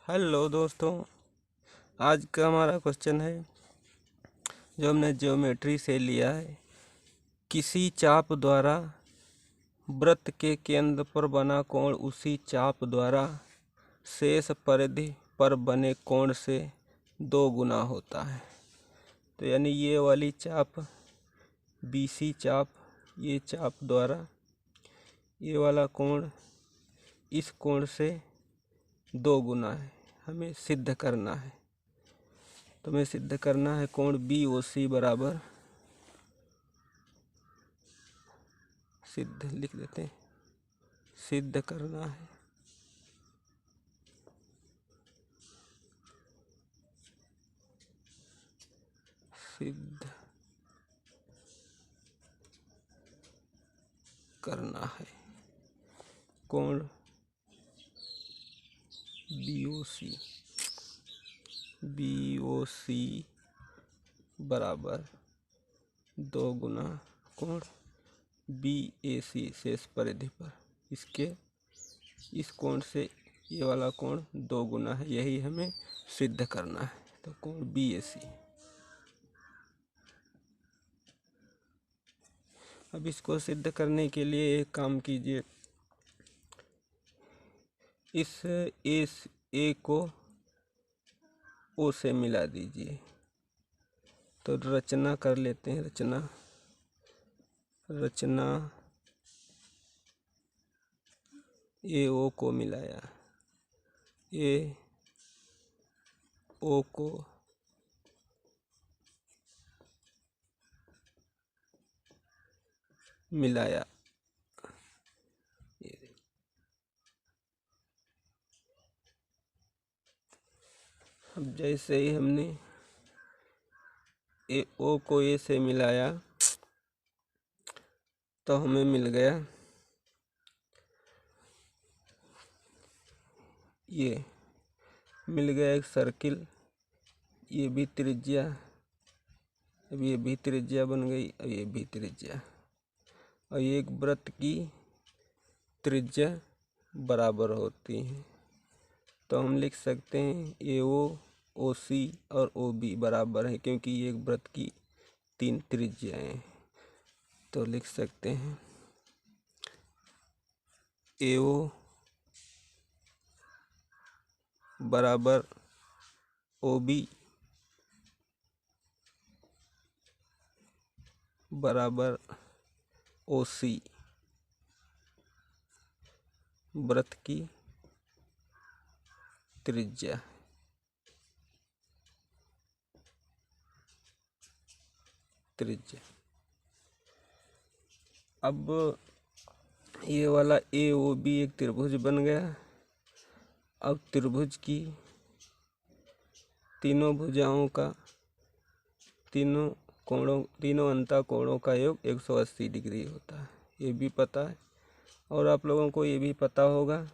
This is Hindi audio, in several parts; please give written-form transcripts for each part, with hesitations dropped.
हेलो दोस्तों, आज का हमारा क्वेश्चन है जो हमने ज्योमेट्री से लिया है। किसी चाप द्वारा वृत्त के केंद्र पर बना कोण उसी चाप द्वारा शेष परिधि पर बने कोण से 2 गुना होता है। तो यानी ये वाली चाप BC चाप, ये चाप द्वारा ये वाला कोण इस कोण से 2 गुना है, हमें सिद्ध करना है। तो हमें सिद्ध करना है कोण BOC बराबर, सिद्ध लिख देते हैं, सिद्ध करना है सिद्ध करना है कोण BOC बराबर 2 गुना कोण BAC शेष परिधि पर, इसके इस कोण से ये वाला कोण 2 गुना है, यही हमें सिद्ध करना है। तो कोण BAC। अब इसको सिद्ध करने के लिए एक काम कीजिए, इस A को O से मिला दीजिए। तो रचना कर लेते हैं, रचना AO को मिलाया, AO को मिलाया। अब जैसे ही हमने AO को A से मिलाया तो हमें मिल गया ये, मिल गया एक सर्किल, ये भी त्रिज्या, अब ये भी त्रिज्या बन गई, अब ये भी त्रिज्या, और ये एक वृत्त की त्रिज्या बराबर होती है। तो हम लिख सकते हैं AO OC और OB बराबर है, क्योंकि ये एक वृत्त की 3 त्रिज्याएं हैं। तो लिख सकते हैं AO बराबर OB बराबर OC, वृत्त की त्रिज्या। अब ये वाला AOB एक त्रिभुज बन गया। अब त्रिभुज की तीनों भुजाओं का, तीनों अंतः कोणों का योग 180 डिग्री होता है, ये भी पता है। और आप लोगों को ये भी पता होगा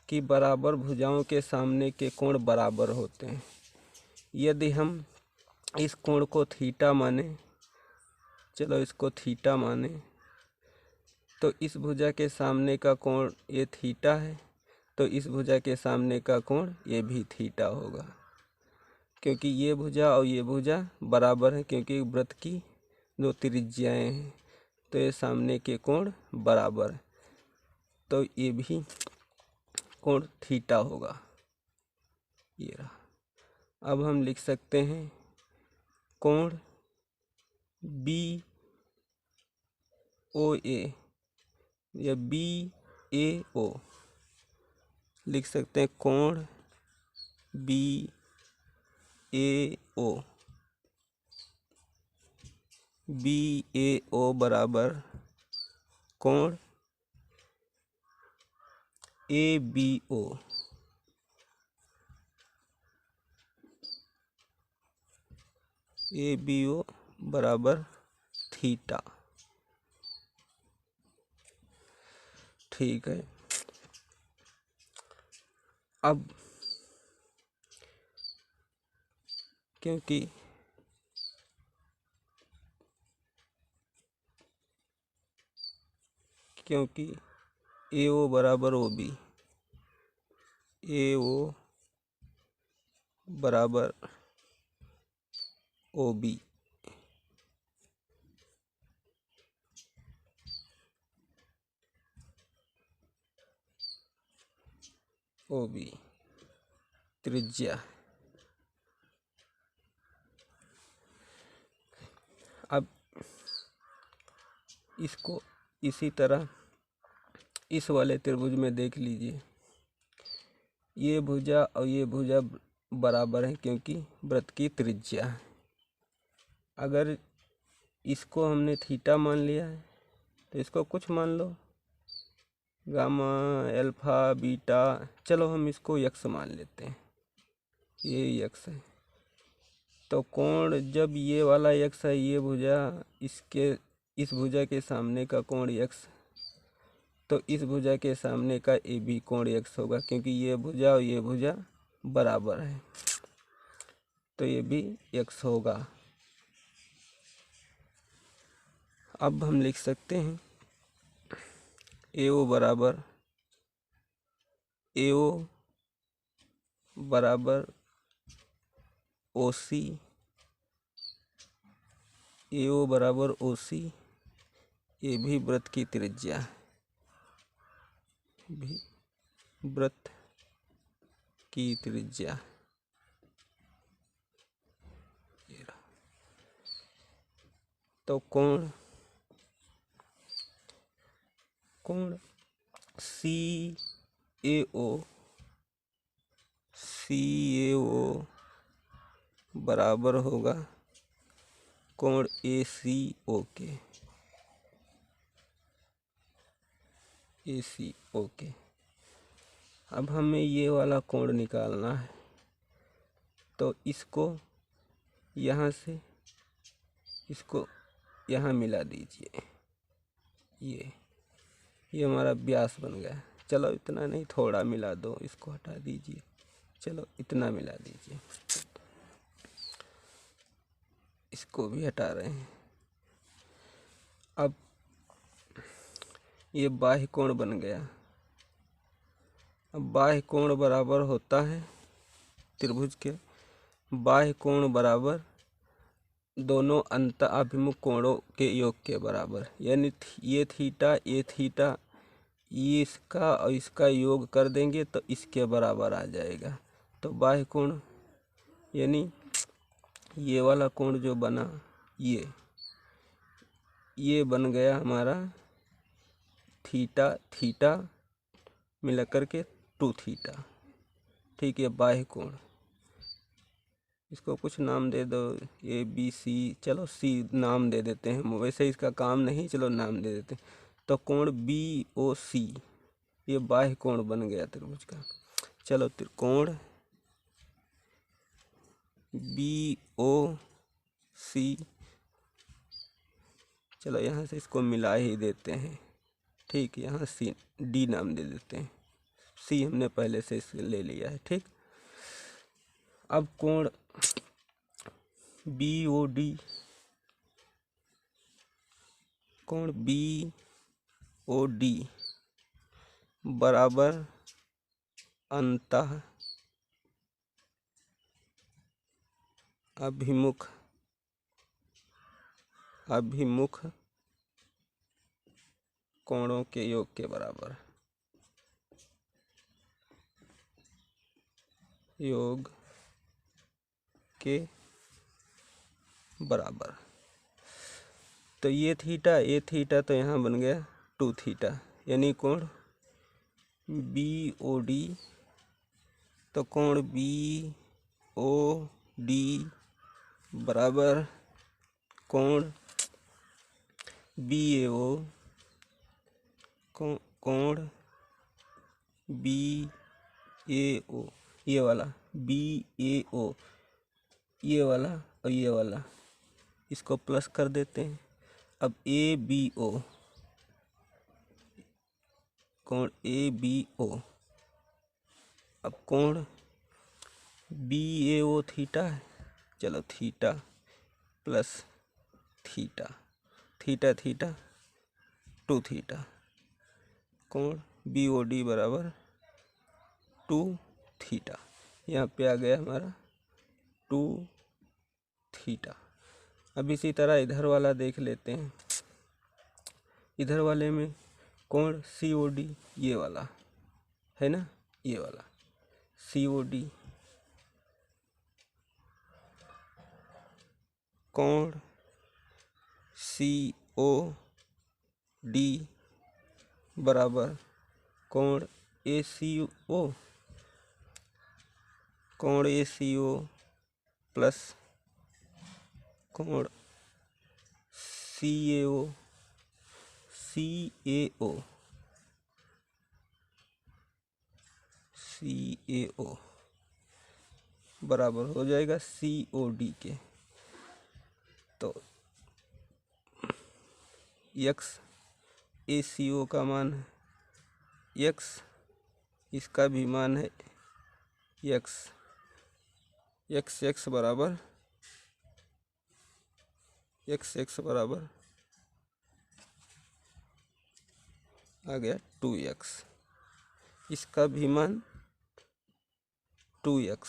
कि बराबर भुजाओं के सामने के कोण बराबर होते हैं। यदि हम इस कोण को थीटा माने, चलो इसको थीटा माने, तो इस भुजा के सामने का कोण ये थीटा है, तो इस भुजा के सामने का कोण ये भी थीटा होगा, क्योंकि ये भुजा और ये भुजा बराबर है, क्योंकि वृत्त की 2 त्रिज्याएं हैं, तो ये सामने के कोण बराबर है, तो ये भी कोण थीटा होगा। ये रहा। अब हम लिख सकते हैं कोण BOA या BAO, लिख सकते हैं कोण BAO बराबर कोण ABO बराबर थीटा। ठीक है। अब क्योंकि AO बराबर OB, AO बराबर ओ बी। ओ बी त्रिज्या। अब इसको इसी तरह इस वाले त्रिभुज में देख लीजिए, ये भुजा और ये भुजा बराबर है क्योंकि वृत्त की त्रिज्या है। अगर इसको हमने थीटा मान लिया है तो इसको कुछ मान लो, गामा, अल्फा, बीटा, चलो हम इसको यक्स मान लेते हैं, ये यक्स है। तो कोण जब ये वाला यक्स है, ये भुजा इसके इस भुजा के सामने का कोण यक्स, तो इस भुजा के सामने का ए बी कोण यक्स होगा क्योंकि ये भुजा और ये भुजा बराबर है, तो ये भी यक्स होगा। अब हम लिख सकते हैं ए ओ बराबर ओ सी, ए ओ बराबर ओ सी, ये भी वृत्त की त्रिज्या है, भी वृत्त की त्रिज्या। तो कोण सी ए ओ बराबर होगा कोण ए सी ओ के। अब हमें ये वाला कोण निकालना है, तो इसको यहाँ से इसको यहाँ मिला दीजिए, ये हमारा व्यास बन गया। चलो इतना नहीं, थोड़ा मिला दो, इसको हटा दीजिए, चलो इतना मिला दीजिए, इसको भी हटा रहे हैं। अब ये बाह्य कोण बन गया। अब बाह्य कोण बराबर होता है त्रिभुज के बाह्य कोण बराबर दोनों अंत अभिमुख कोणों के योग के बराबर, यानी ये थीटा ये इसका और इसका योग कर देंगे तो इसके बराबर आ जाएगा। तो बाह्य कोण यानी ये वाला कोण जो बना, ये बन गया हमारा थीटा मिला करके 2 थीटा। ठीक है, बाह्य कोण, इसको कुछ नाम दे दो, ए बी सी, चलो सी नाम दे देते हैं, वैसे इसका काम नहीं, चलो नाम दे देते हैं। तो कोण बी ओ सी, ये बाह्य कोण बन गया त्रिभुज का। चलो त्रिकोण बी ओ सी, चलो यहाँ से इसको मिला ही देते हैं। ठीक, यहाँ सी डी नाम दे देते हैं, सी हमने पहले से ले लिया है। ठीक, अब कोण बी ओ डी, कोण बी ओ डी बराबर अंतः अभिमुख कोणों के योग के बराबर, योग के बराबर। तो ये थीटा तो यहाँ बन गया 2 थीटा, यानी कोण बी ओ डी, तो कोण बी ओ डी बराबर कोण बी ए ओ, कोण बी ए ओ, ये वाला बी ए ओ, ये वाला और ये वाला, इसको प्लस कर देते हैं। अब ए बी ओ, कोण ए बी ओ, अब कोण बी ए ओ थीटा है, चलो थीटा प्लस थीटा 2 थीटा, कोण बी ओ डी बराबर 2 थीटा। यहाँ पे आ गया हमारा 2 थीटा। अब इसी तरह इधर वाला देख लेते हैं। इधर वाले में कोण COD ये वाला है ना, ये वाला COD कोण COD बराबर कोण ACO, कोण ACO प्लस कोण CAO बराबर हो जाएगा COD के। तो x ACO का मान है x, इसका भी मान है x बराबर आ गया 2x, इसका भी मान 2x।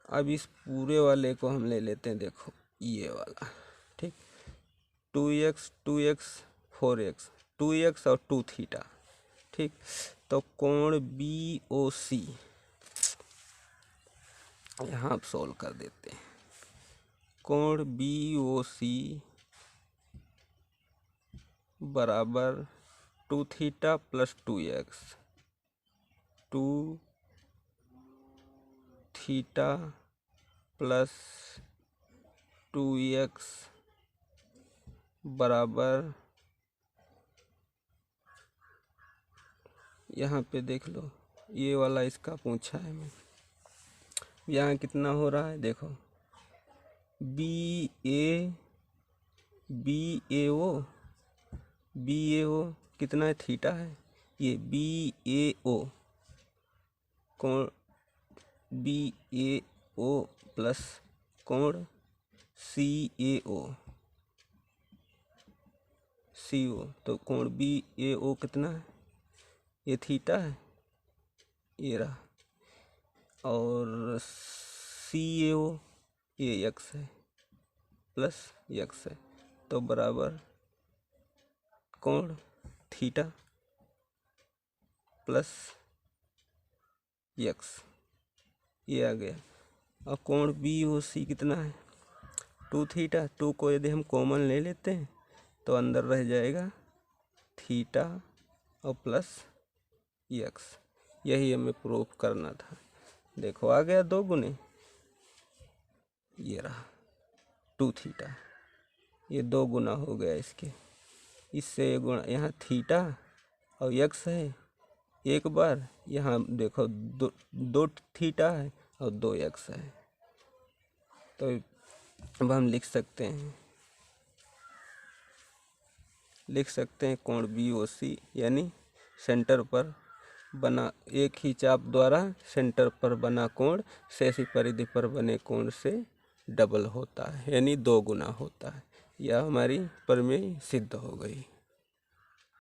अब इस पूरे वाले को हम ले लेते हैं, देखो ये वाला, ठीक, 2x 4x, 2x और 2 थीटा, ठीक। तो कोण BOC यहाँ आप सोल्व कर देते हैं। कोण BOC बराबर 2 theta plus 2x, 2 theta plus 2x बराबर, यहाँ पे देख लो ये वाला इसका पूछा है मैं, यहाँ कितना हो रहा है देखो, BAO कितना है, थीटा है, ये BAO कोण BAO प्लस कोण CO, तो कोण BAO कितना है, ये थीटा है, ये रहा, और CAO ये x है प्लस x है, तो बराबर कोण थीटा प्लस x, ये आ गया। और कोण BOC कितना है, 2 थीटा, 2 को यदि हम कॉमन ले लेते हैं तो अंदर रह जाएगा थीटा और प्लस x, यही हमें प्रूफ करना था। देखो आ गया 2 गुने, ये रहा 2 थीटा, ये 2 गुना हो गया इसके, इससे गुणा, यहाँ थीटा और x है एक बार, यहाँ देखो 2 थीटा है और 2 x है। तो अब हम लिख सकते हैं कोण BOC यानी सेंटर पर बना, एक ही चाप द्वारा सेंटर पर बना कोण शेष परिधि पर बने कोण से डबल होता है, यानी 2 गुना होता है। यह हमारी प्रमेय सिद्ध हो गई।